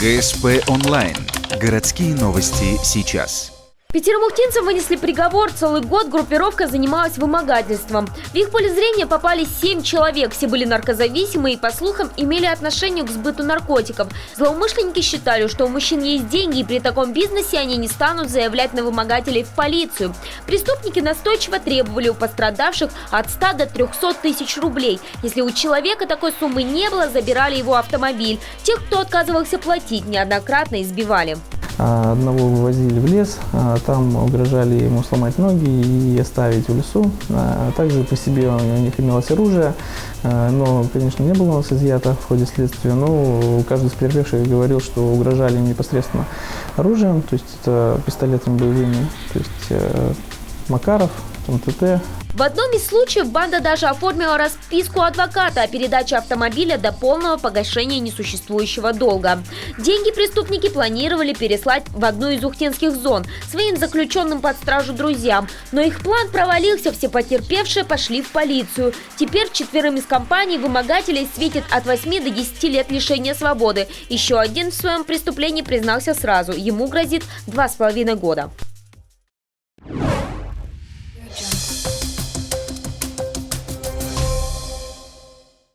ГСП онлайн. Городские новости сейчас. Петербуржцам вынесли приговор. Целый год группировка занималась вымогательством. В их поле зрения попали 7 человек. Все были наркозависимые и, по слухам, имели отношение к сбыту наркотиков. Злоумышленники считали, что у мужчин есть деньги, и при таком бизнесе они не станут заявлять на вымогателей в полицию. Преступники настойчиво требовали у пострадавших от 100 до 300 тысяч рублей. Если у человека такой суммы не было, забирали его автомобиль. Тех, кто отказывался платить, неоднократно избивали. Одного вывозили в лес, там угрожали ему сломать ноги и оставить в лесу. Также при себе у них имелось оружие, но, конечно, не было у нас изъято в ходе следствия. Но каждый из потерпевших говорил, что угрожали им непосредственно оружием, то есть это пистолетами боевыми, то есть Макаров, МТТ. В одном из случаев банда даже оформила расписку адвоката о передаче автомобиля до полного погашения несуществующего долга. Деньги преступники планировали переслать в одну из ухтинских зон своим заключенным под стражу друзьям. Но их план провалился, все потерпевшие пошли в полицию. Теперь 4 из компании вымогателей светит от 8 до 10 лет лишения свободы. Еще один в своем преступлении признался сразу. Ему грозит 2,5 года.